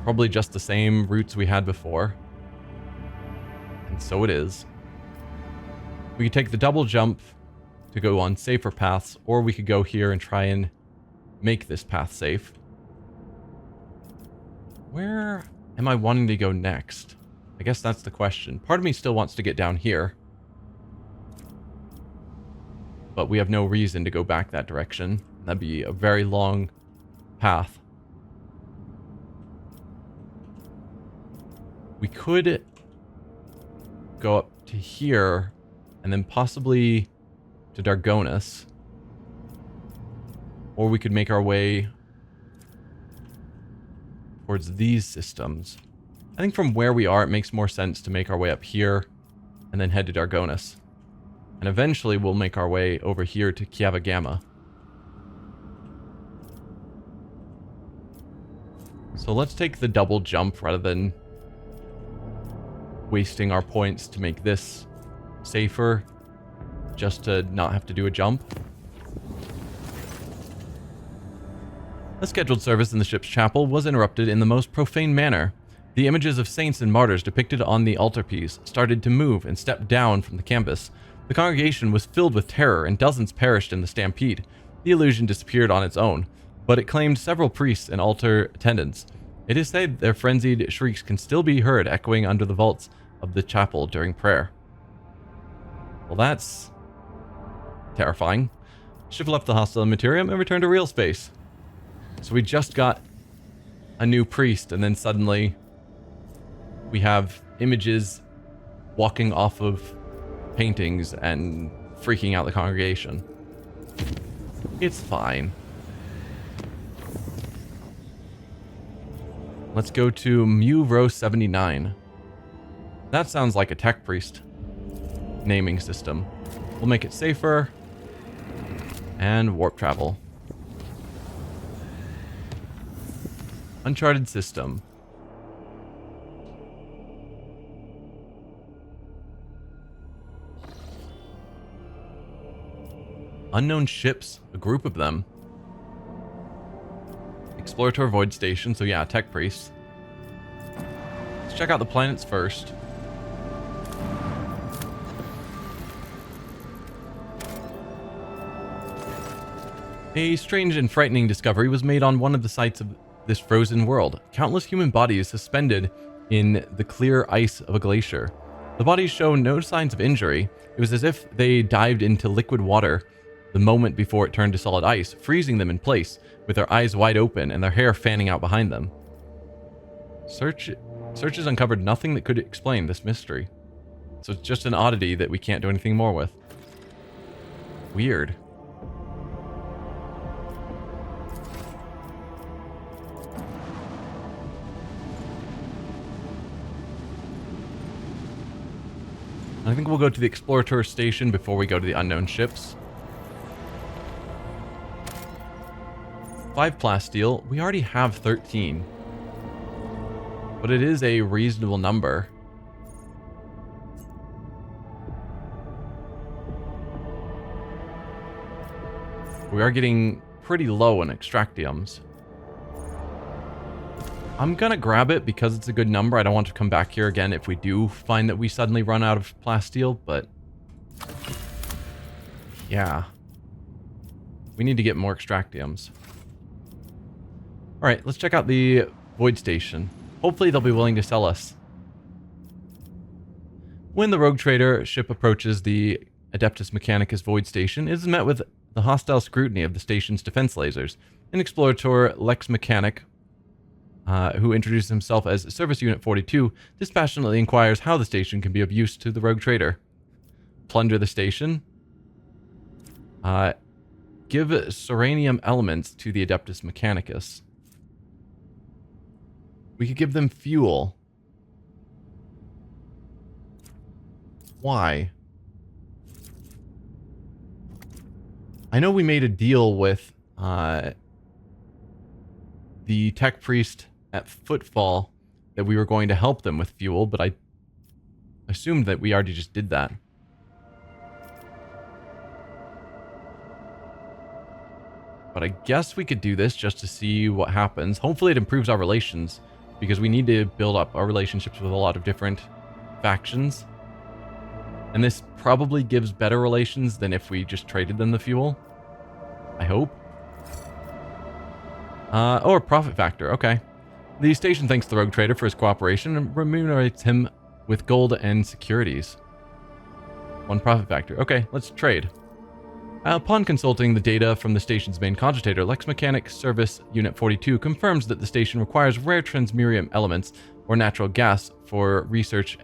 Probably just the same routes we had before. And so it is. We could take the double jump to go on safer paths, or we could go here and try and make this path safe. Where am I wanting to go next? I guess that's the question. Part of me still wants to get down here. But we have no reason to go back that direction. That'd be a very long path. We could go up to here and then possibly to Dargonus. Or we could make our way towards these systems. I think from where we are, it makes more sense to make our way up here and then head to Dargonus. And eventually we'll make our way over here to Kiava Gamma. So let's take the double jump rather than wasting our points to make this safer, just to not have to do a jump. A scheduled service in the ship's chapel was interrupted in the most profane manner. The images of saints and martyrs depicted on the altarpiece started to move and step down from the canvas. The congregation was filled with terror, and dozens perished in the stampede. The illusion disappeared on its own, but it claimed several priests and altar attendants. It is said their frenzied shrieks can still be heard echoing under the vaults of the chapel during prayer. Well, that's terrifying. Ship left the hostile Imperium and returned to real space. So we just got a new priest, and then suddenly we have images walking off of paintings and freaking out the congregation. It's fine. Let's go to Mu Row 79. That sounds like a tech priest naming system. We'll make it safer and warp travel. Uncharted system. Unknown ships, a group of them. Explorator Void Station, so yeah, tech priests. Let's check out the planets first. A strange and frightening discovery was made on one of the sites of this frozen world. Countless human bodies suspended in the clear ice of a glacier. The bodies show no signs of injury. It was as if they dived into liquid water the moment before it turned to solid ice, freezing them in place, with their eyes wide open and their hair fanning out behind them. Searches uncovered nothing that could explain this mystery. So it's just an oddity that we can't do anything more with. Weird. I think we'll go to the Explorator Station before we go to the unknown ships. 5 plasteel. We already have 13. But it is a reasonable number. We are getting pretty low in extractiums. I'm gonna grab it because it's a good number. I don't want to come back here again if we do find that we suddenly run out of plasteel, but yeah. We need to get more extractiums. Alright, let's check out the Void Station. Hopefully they'll be willing to sell us. When the Rogue Trader ship approaches the Adeptus Mechanicus Void Station, it is met with the hostile scrutiny of the station's defense lasers. An explorator, Lex Mechanic, who introduces himself as Service Unit 42, dispassionately inquires how the station can be of use to the Rogue Trader. Plunder the station. Give Serenium elements to the Adeptus Mechanicus. We could give them fuel. Why? I know we made a deal with the tech priest at Footfall that we were going to help them with fuel, but I assumed that we already just did that. But I guess we could do this just to see what happens. Hopefully it improves our relations because we need to build up our relationships with a lot of different factions. And this probably gives better relations than if we just traded them the fuel. I hope. Or profit factor, okay. The station thanks the rogue trader for his cooperation and remunerates him with gold and securities. 1 profit factor. Okay, let's trade. Upon consulting the data from the station's main cogitator, Lex Mechanic Service Unit 42 confirms that the station requires rare transmurium elements or natural gas for research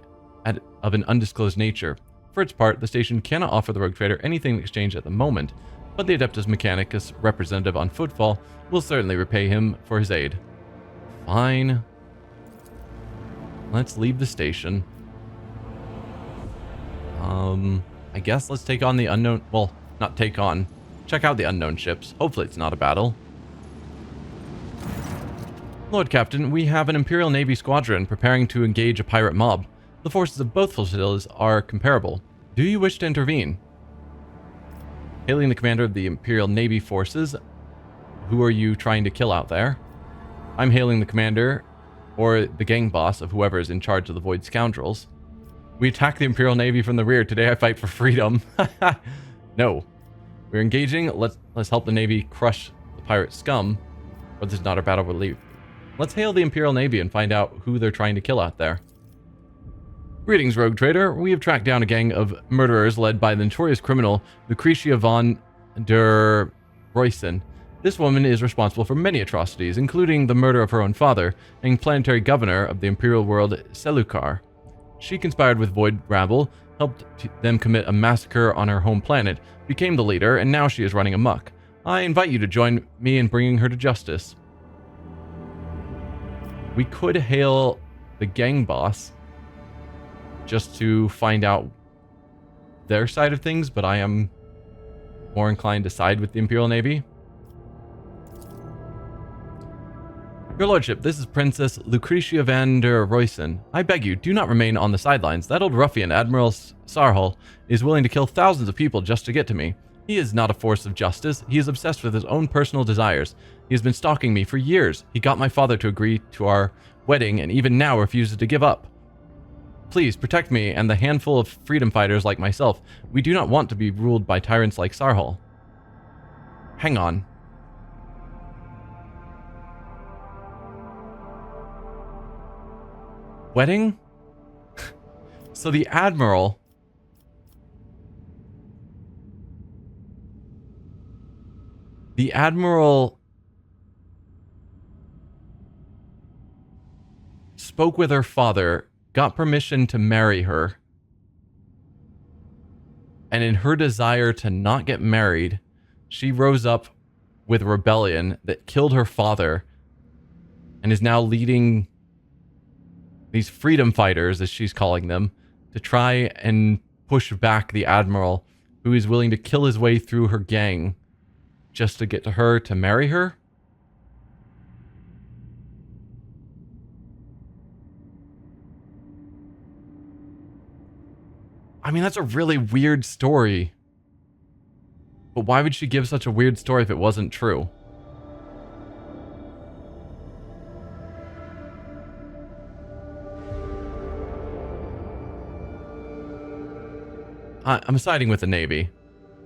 of an undisclosed nature. For its part, the station cannot offer the rogue trader anything in exchange at the moment, but the Adeptus Mechanicus representative on Footfall will certainly repay him for his aid. Fine. Let's leave the station. I guess let's take on the unknown... Well, not take on. Check out the unknown ships. Hopefully it's not a battle. Lord Captain, we have an Imperial Navy squadron preparing to engage a pirate mob. The forces of both flotillas are comparable. Do you wish to intervene? Hailing the commander of the Imperial Navy forces. Who are you trying to kill out there? I'm hailing the commander, or the gang boss of whoever is in charge of the Void Scoundrels. We attack the Imperial Navy from the rear. Today I fight for freedom. No. We're engaging. Let's help the Navy crush the pirate scum. Or this is not our battle, we'll leave. Let's hail the Imperial Navy and find out who they're trying to kill out there. Greetings, Rogue Trader. We have tracked down a gang of murderers led by the notorious criminal Lucretia von der Roysen. This woman is responsible for many atrocities, including the murder of her own father and planetary governor of the Imperial world, Selukar. She conspired with Void Rabble, helped them commit a massacre on her home planet, became the leader, and now she is running amok. I invite you to join me in bringing her to justice. We could hail the gang boss just to find out their side of things, but I am more inclined to side with the Imperial Navy. Your Lordship, this is Princess Lucretia van der Roysen. I beg you, do not remain on the sidelines. That old ruffian, Admiral Sarhal, is willing to kill thousands of people just to get to me. He is not a force of justice. He is obsessed with his own personal desires. He has been stalking me for years. He got my father to agree to our wedding and even now refuses to give up. Please protect me and the handful of freedom fighters like myself. We do not want to be ruled by tyrants like Sarhal. Hang on. Wedding? So the Admiral... The Admiral... spoke with her father, got permission to marry her, and in her desire to not get married, she rose up with a rebellion that killed her father and is now leading these freedom fighters, as she's calling them, to try and push back the Admiral, who is willing to kill his way through her gang just to get to her to marry her? I mean, that's a really weird story. But why would she give such a weird story if it wasn't true? I'm siding with the Navy.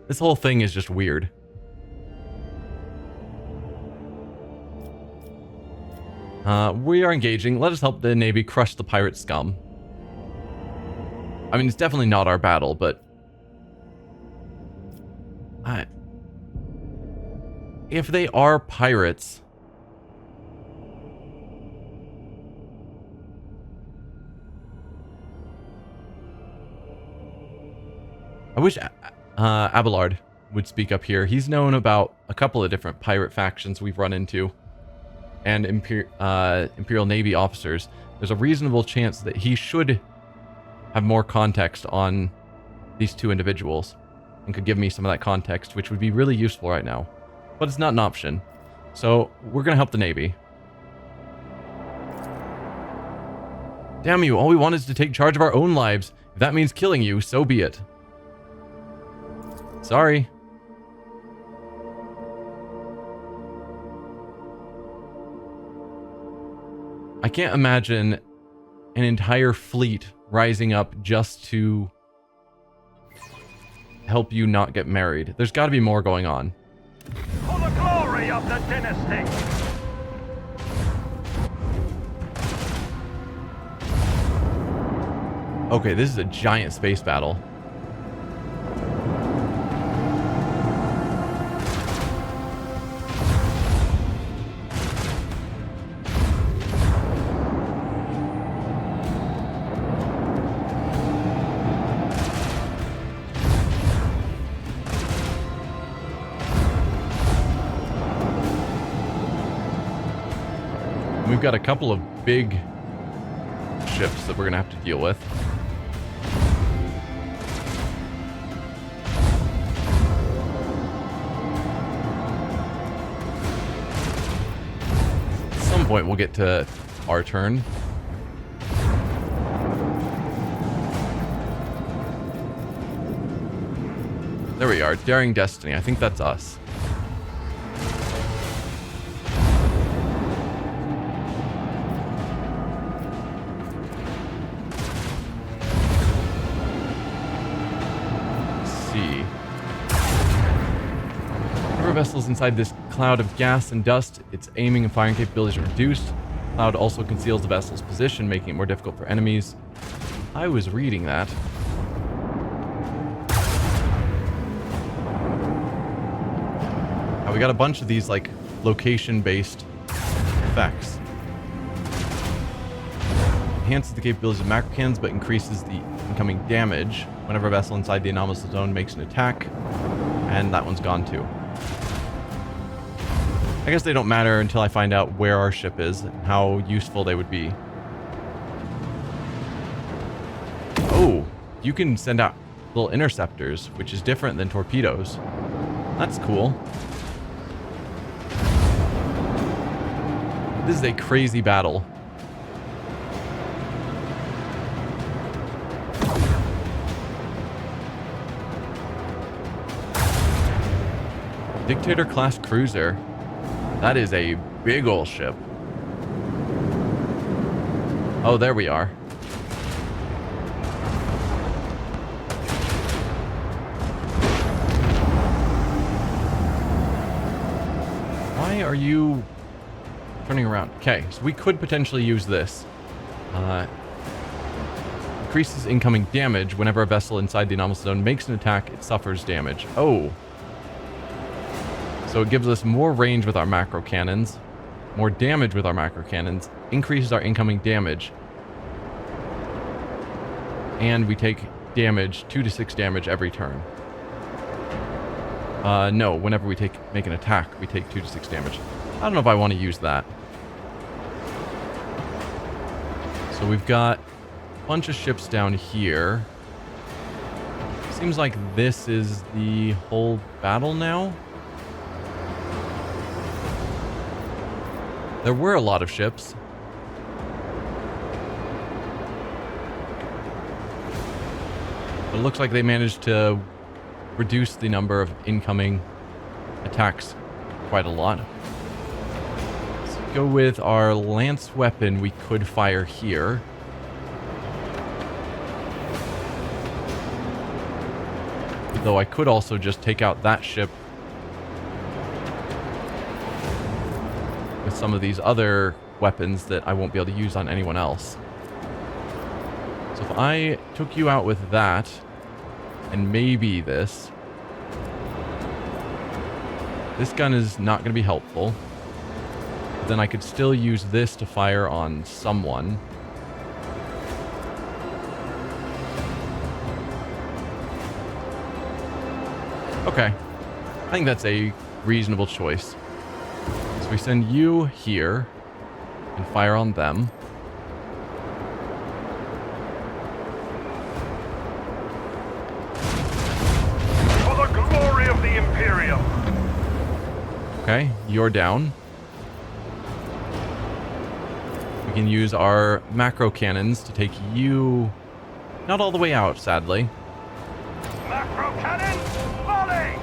This whole thing is just weird. We are engaging. Let us help the Navy crush the pirate scum. I mean, it's definitely not our battle, but... if they are pirates... I wish Abelard would speak up here. He's known about a couple of different pirate factions we've run into. And Imperial Navy officers. There's a reasonable chance that he should have more context on these two individuals. And could give me some of that context, which would be really useful right now. But it's not an option. So, we're going to help the Navy. Damn you, all we want is to take charge of our own lives. If that means killing you, so be it. Sorry. I can't imagine an entire fleet rising up just to help you not get married. There's got to be more going on. For the glory of the dynasty! Okay, this is a giant space battle. We've got a couple of big ships that we're going to have to deal with. At some point we'll get to our turn. There we are, Daring Destiny. I think that's us. Vessels inside this cloud of gas and dust, its aiming and firing capabilities are reduced. Cloud also conceals the vessel's position, making it more difficult for enemies. I was reading that. Now we got a bunch of these like location-based effects. Enhances the capabilities of macro cannons, but increases the incoming damage whenever a vessel inside the anomalous zone makes an attack. And that one's gone too. I guess they don't matter until I find out where our ship is and how useful they would be. Oh, you can send out little interceptors, which is different than torpedoes. That's cool. This is a crazy battle. Dictator class cruiser. That is a big ol' ship. Oh, there we are. Why are you turning around? Okay, so we could potentially use this. Increases incoming damage whenever a vessel inside the anomalous zone makes an attack, it suffers damage. Oh. So it gives us more range with our macro cannons, more damage with our macro cannons, increases our incoming damage, and we take damage, 2 to 6 damage every turn. No, whenever we make an attack, we take 2 to 6 damage. I don't know if I want to use that. So we've got a bunch of ships down here. Seems like this is the whole battle now. There were a lot of ships. But it looks like they managed to reduce the number of incoming attacks quite a lot. Let's go with our lance weapon we could fire here. Though I could also just take out that ship with some of these other weapons that I won't be able to use on anyone else. So if I took you out with that, and maybe this gun is not going to be helpful. But then I could still use this to fire on someone. Okay. I think that's a reasonable choice. So we send you here and fire on them. For the glory of the Imperium. Okay, you're down. We can use our macro cannons to take you not all the way out, sadly. Macro cannon, volley!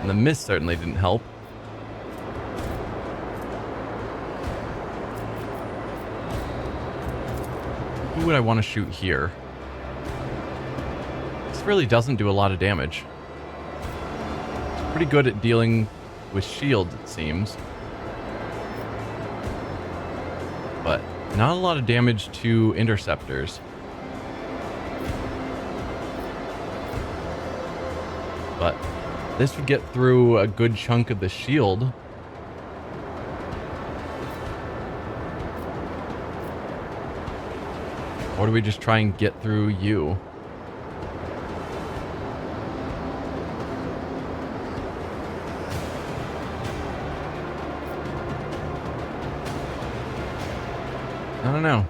And the miss certainly didn't help. who would I want to shoot here? This really doesn't do a lot of damage. It's pretty good at dealing with shields, it seems. But not a lot of damage to interceptors. But this would get through a good chunk of the shield. Or do we just try and get through you? I don't know.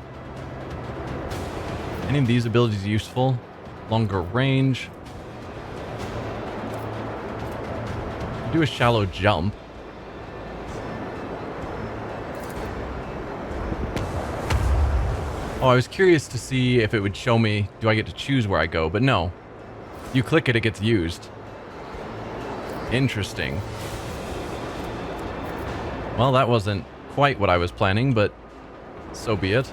Any of these abilities useful? Longer range. Do a shallow jump. Oh, I was curious to see if it would show me, do I get to choose where I go? But no. You click it, it gets used. Interesting. Well, that wasn't quite what I was planning, but so be it.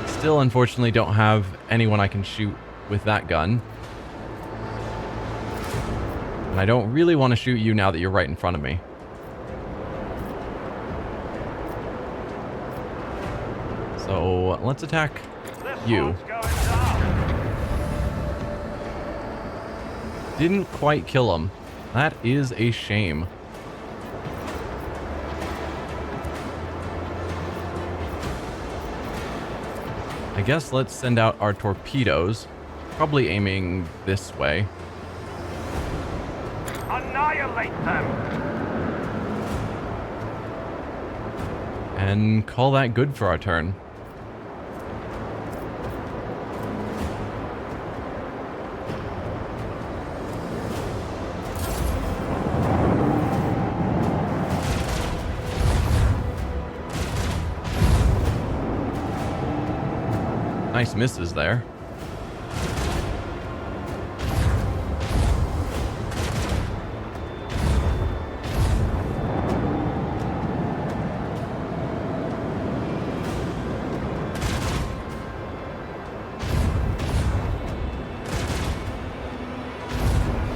Still, unfortunately, don't have anyone I can shoot with that gun. And I don't really want to shoot you now that you're right in front of me. So let's attack you. Didn't quite kill him. That is a shame. I guess let's send out our torpedoes. Probably aiming this way. Annihilate them! And call that good for our turn. Nice misses there.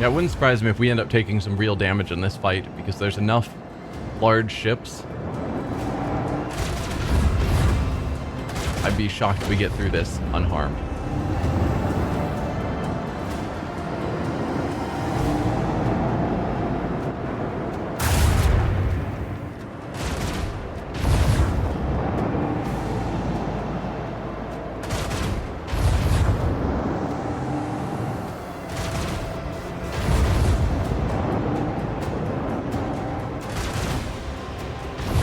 Yeah, it wouldn't surprise me if we end up taking some real damage in this fight, because there's enough large ships. I'd be shocked if we get through this unharmed.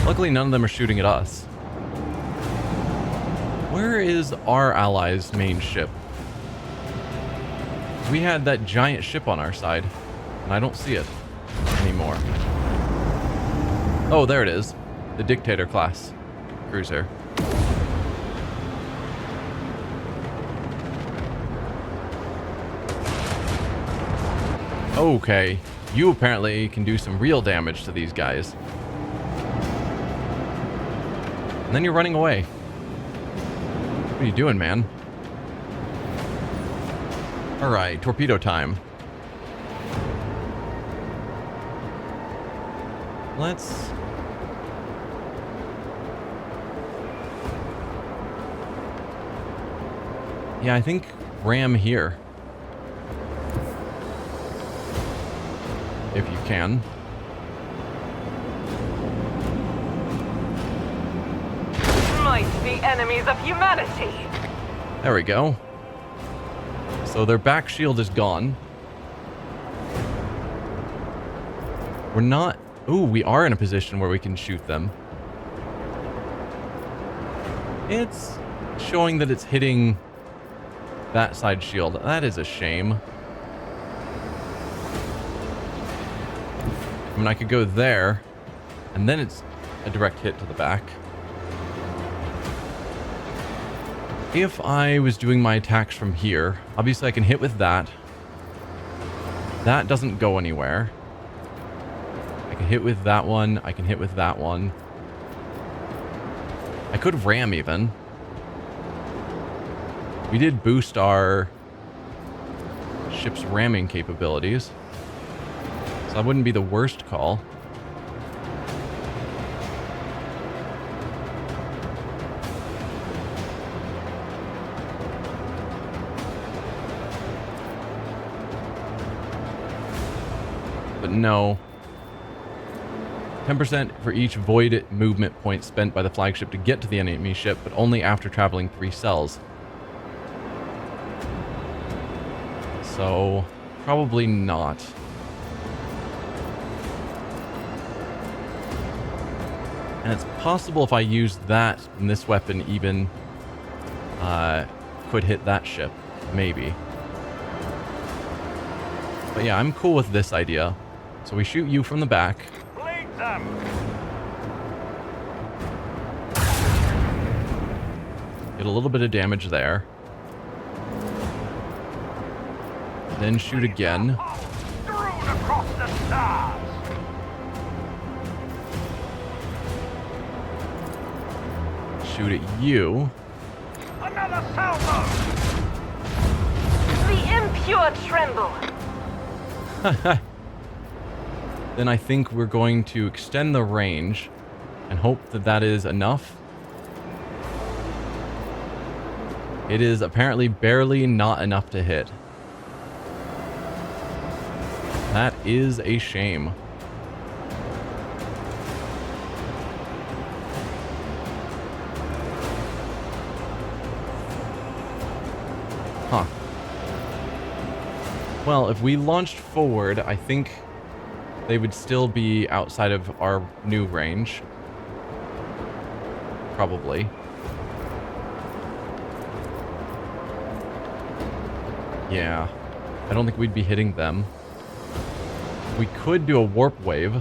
Luckily, none of them are shooting at us. Where is our allies' main ship? We had that giant ship on our side, and I don't see it anymore. Oh, there it is. The Dictator class cruiser. Okay, you apparently can do some real damage to these guys. And then you're running away. What are you doing, man? Alright, torpedo time. Let's... Yeah, I think ram here. If you can. The enemies of humanity. There we go. So their back shield is gone. We're not... Ooh, we are in a position where we can shoot them. It's showing that it's hitting that side shield. That is a shame. I mean, I could go there, and then it's a direct hit to the back. If I was doing my attacks from here, obviously I can hit with that. That doesn't go anywhere. I can hit with that one. I can hit with that one. I could ram even. We did boost our ship's ramming capabilities, so that wouldn't be the worst call. But no. 10% for each void movement point spent by the flagship to get to the enemy ship, but only after traveling 3 cells. So, probably not. And it's possible if I use that, and this weapon even could hit that ship. Maybe. But yeah, I'm cool with this idea. So we shoot you from the back. Bleed them! Get a little bit of damage there. Then shoot again. Strewn across the stars! Shoot at you. Another salvo! The impure tremble. Then I think we're going to extend the range and hope that that is enough. It is apparently barely not enough to hit. That is a shame. Huh. Well, if we launched forward, I think they would still be outside of our new range. Probably. Yeah. I don't think we'd be hitting them. We could do a warp wave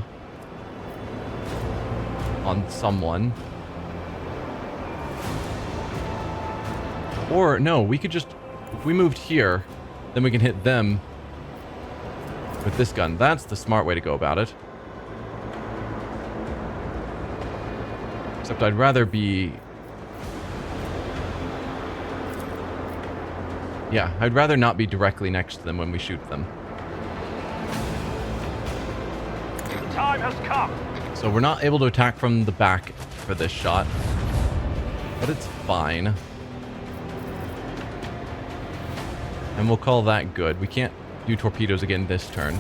on someone. Or, no, we could just... If we moved here, then we can hit them with this gun. That's the smart way to go about it. Except I'd rather be... Yeah, I'd rather not be directly next to them when we shoot them. The time has come! So we're not able to attack from the back for this shot. But it's fine. And we'll call that good. We can't do torpedoes again this turn.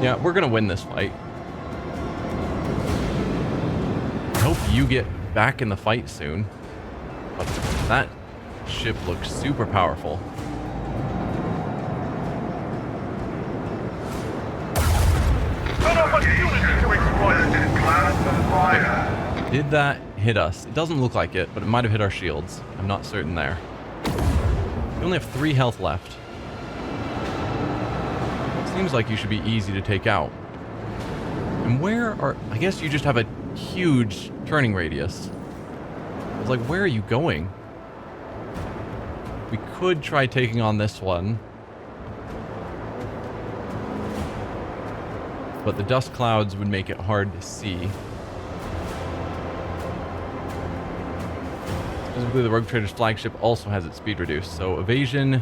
Yeah, we're gonna win this fight. I hope you get back in the fight soon. But that ship looks super powerful. An opportunity to exploit! Did that hit us? It doesn't look like it, but it might have hit our shields. I'm not certain there. We only have 3 health left. Seems like you should be easy to take out. And where are... I guess you just have a huge turning radius. I was like, where are you going? We could try taking on this one. But the dust clouds would make it hard to see. Specifically, the Rogue Trader's flagship also has its speed reduced, so evasion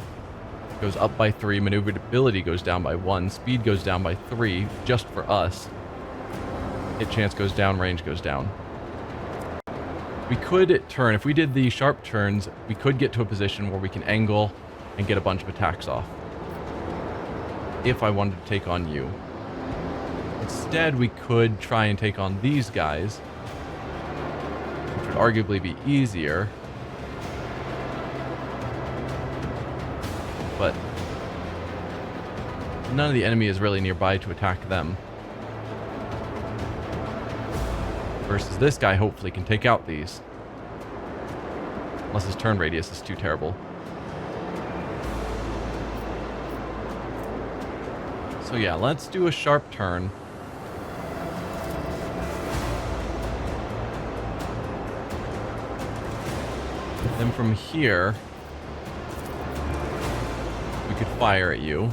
goes up by 3, maneuverability goes down by 1, speed goes down by 3, just for us. Hit chance goes down, range goes down. We could turn, if we did the sharp turns, we could get to a position where we can angle and get a bunch of attacks off. If I wanted to take on you. Instead, we could try and take on these guys, which would arguably be easier. But none of the enemy is really nearby to attack them. Versus this guy hopefully can take out these. Unless his turn radius is too terrible. So yeah, let's do a sharp turn. Then from here, we could fire at you.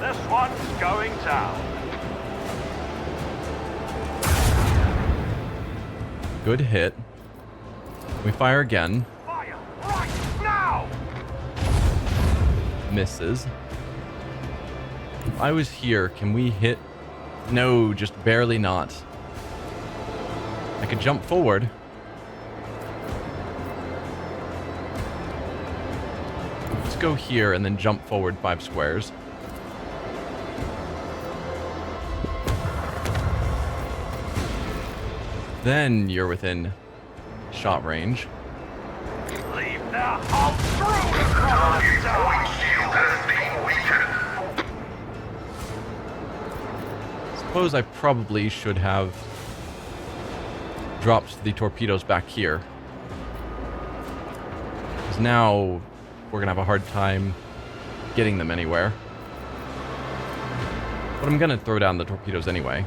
This one's going down. Good hit. We fire again. Fire right now! Misses. If I was here, can we hit? No, just barely not. I could jump forward. Let's go here and then jump forward 5 squares. Then you're within shot range. Leave their hull through across the sky! Suppose I probably should have dropped the torpedoes back here. Because now we're going to have a hard time getting them anywhere. But I'm going to throw down the torpedoes anyway.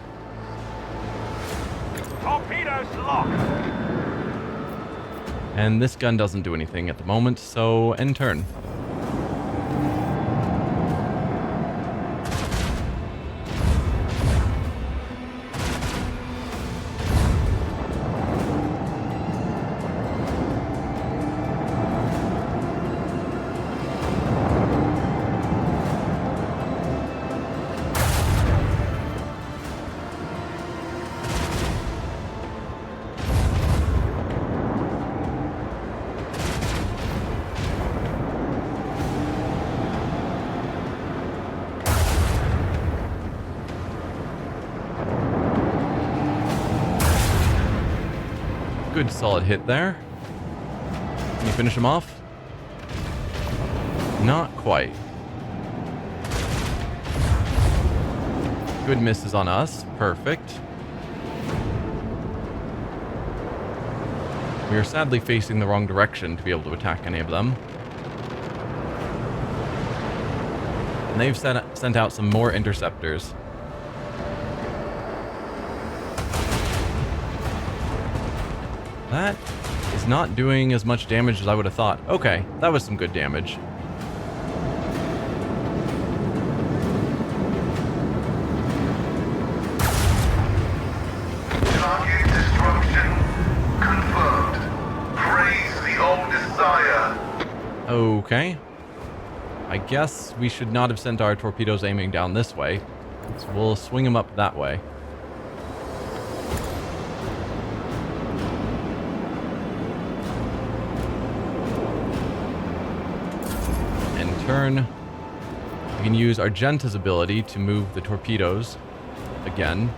Torpedoes locked! And this gun doesn't do anything at the moment, so end turn. Good solid hit there. Can you finish him off? Not quite. Good misses on us. Perfect. We are sadly facing the wrong direction to be able to attack any of them. And they've sent out some more interceptors. That is not doing as much damage as I would have thought. Okay, that was some good damage. Target destruction confirmed. Praise the oldest sire. Okay. I guess we should not have sent our torpedoes aiming down this way. So we'll swing them up that way. Turn. We can use Argenta's ability to move the torpedoes again.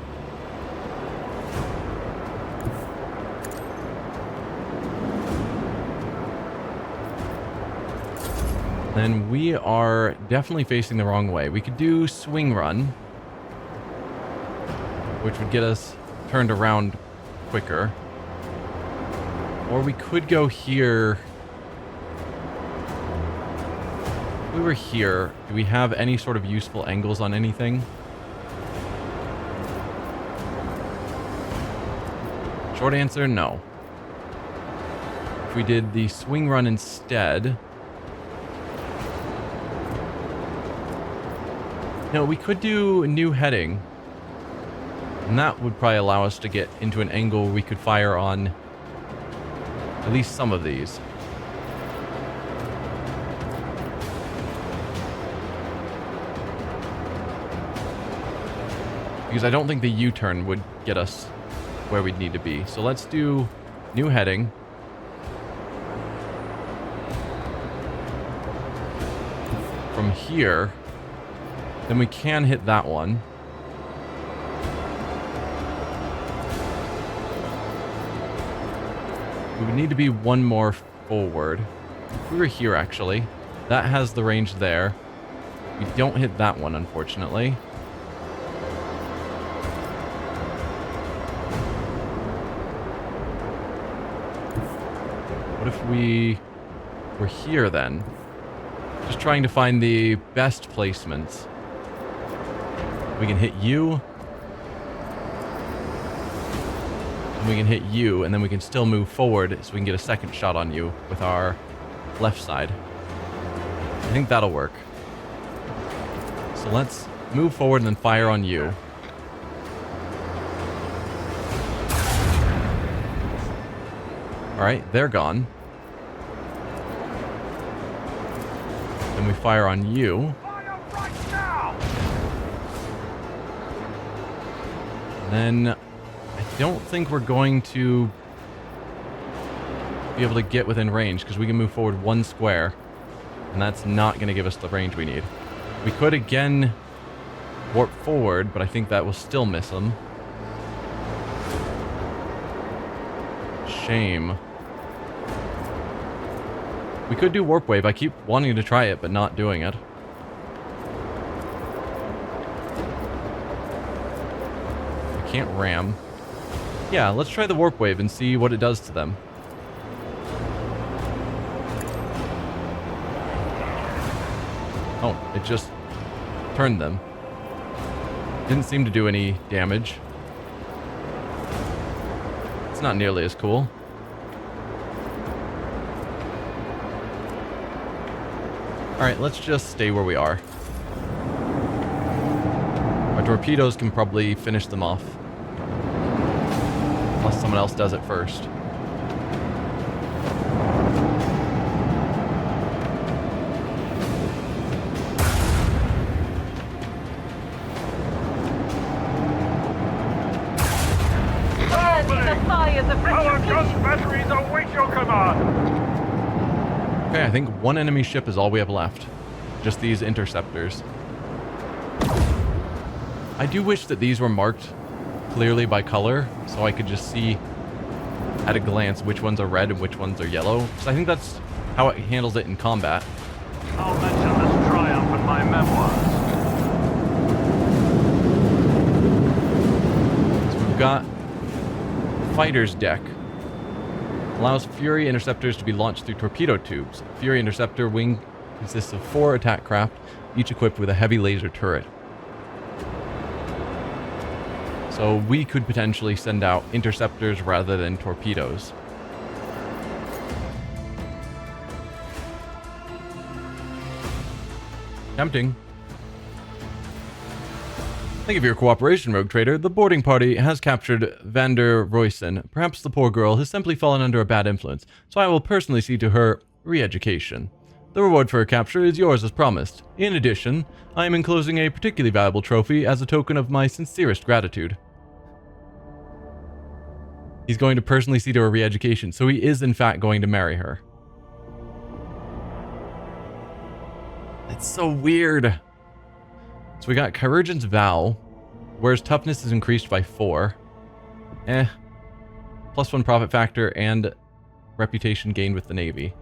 Then we are definitely facing the wrong way. We could do swing run, which would get us turned around quicker. Or we could go here. If we were here, do we have any sort of useful angles on anything? Short answer, no. If we did the swing run instead... No, we could do a new heading. And that would probably allow us to get into an angle we could fire on at least some of these. Because I don't think the U-turn would get us where we'd need to be. So let's do new heading. From here, then we can hit that one. We would need to be one more forward. If we were here, actually, that has the range there. We don't hit that one, unfortunately. What if we were here then? Just trying to find the best placements. We can hit you. And we can hit you, and then we can still move forward so we can get a second shot on you with our left side. I think that'll work. So let's move forward and then fire on you. Alright, they're gone. Then we fire on you. Fire right now! And then I don't think we're going to be able to get within range because we can move forward 1 square. And that's not going to give us the range we need. We could again warp forward, but I think that will still miss him. Shame. We could do warp wave. I keep wanting to try it, but not doing it. I can't ram. Yeah, let's try the warp wave and see what it does to them. Oh, it just turned them. Didn't seem to do any damage. It's not nearly as cool. Alright, let's just stay where we are. Our torpedoes can probably finish them off. Unless someone else does it first. Our gun batteries await your command! Okay, I think 1 enemy ship is all we have left. Just these interceptors. I do wish that these were marked clearly by color, so I could just see at a glance which ones are red and which ones are yellow. So I think that's how it handles it in combat. I'll mention this triumph in my memoirs. So we've got Fighter's Deck. Allows Fury interceptors to be launched through torpedo tubes. Fury interceptor wing consists of 4 attack craft, each equipped with a heavy laser turret. So we could potentially send out interceptors rather than torpedoes. Tempting. Thank you for your cooperation, Rogue Trader. The boarding party has captured Vander Royson. Perhaps the poor girl has simply fallen under a bad influence, so I will personally see to her re-education. The reward for her capture is yours as promised. In addition, I am enclosing a particularly valuable trophy as a token of my sincerest gratitude. He's going to personally see to her re-education, so he is in fact going to marry her. It's so weird. So we got Chirurgeon's Vow, whereas toughness is increased by 4. +1 profit factor and reputation gained with the Navy.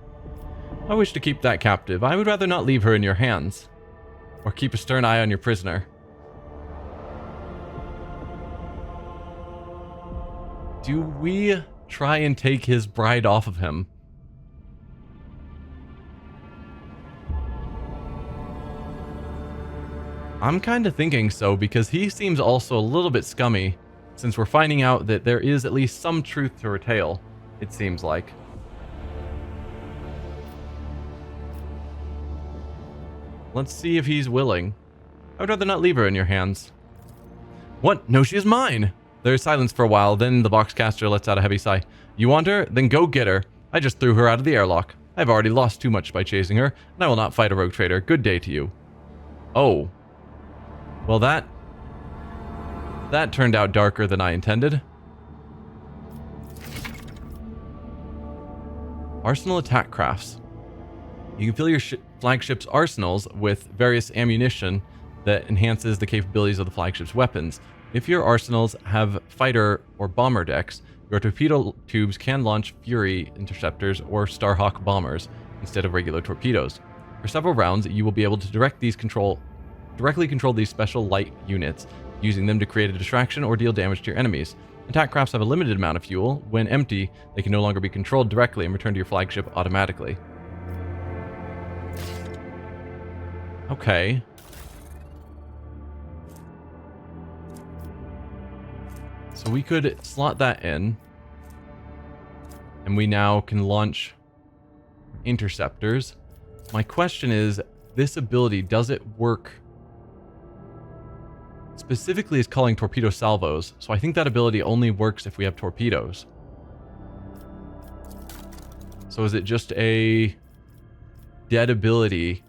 I wish to keep that captive. I would rather not leave her in your hands. Or keep a stern eye on your prisoner. Do we try and take his bride off of him? I'm kind of thinking so, because he seems also a little bit scummy, since we're finding out that there is at least some truth to her tale, it seems like. Let's see if he's willing. I would rather not leave her in your hands. What? No, she is mine! There is silence for a while, then the boxcaster lets out a heavy sigh. You want her? Then go get her. I just threw her out of the airlock. I've already lost too much by chasing her, and I will not fight a rogue trader. Good day to you. Oh. Well, that turned out darker than I intended. Arsenal attack crafts. You can fill your flagship's arsenals with various ammunition that enhances the capabilities of the flagship's weapons. If your arsenals have fighter or bomber decks, your torpedo tubes can launch Fury interceptors or Starhawk bombers instead of regular torpedoes. For several rounds, you will be able to directly control these special light units, using them to create a distraction or deal damage to your enemies. Attack crafts have a limited amount of fuel. When empty, they can no longer be controlled directly and return to your flagship automatically. Okay. So we could slot that in. And we now can launch interceptors. My question is, this ability, does it work specifically as calling torpedo salvos? So I think that ability only works if we have torpedoes. So is it just a dead ability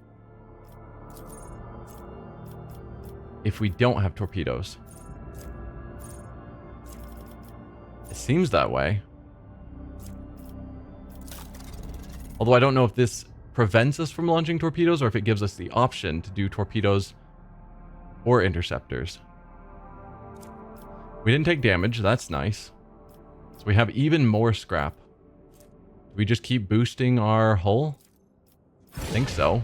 if we don't have torpedoes? It seems that way. Although I don't know if this prevents us from launching torpedoes or if it gives us the option to do torpedoes or interceptors. We didn't take damage, that's nice. So we have even more scrap. Do we just keep boosting our hull? I think so.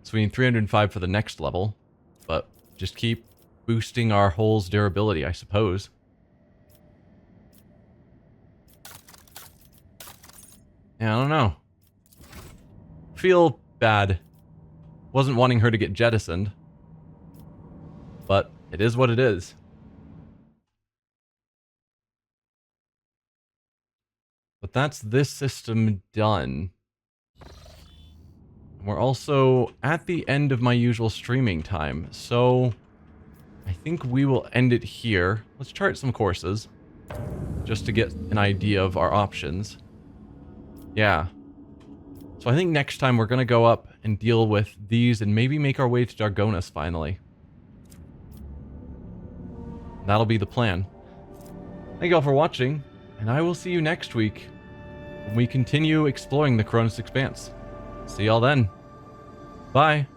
So we need 305 for the next level, but just keep boosting our hull's durability, I suppose. Yeah, I don't know. Feel bad. Wasn't wanting her to get jettisoned, but it is what it is. But that's this system done. We're also at the end of my usual streaming time, so I think we will end it here. Let's chart some courses, just to get an idea of our options. Yeah. So I think next time we're going to go up and deal with these and maybe make our way to Dargonus finally. That'll be the plan. Thank you all for watching, and I will see you next week when we continue exploring the Koronus Expanse. See y'all then. Bye.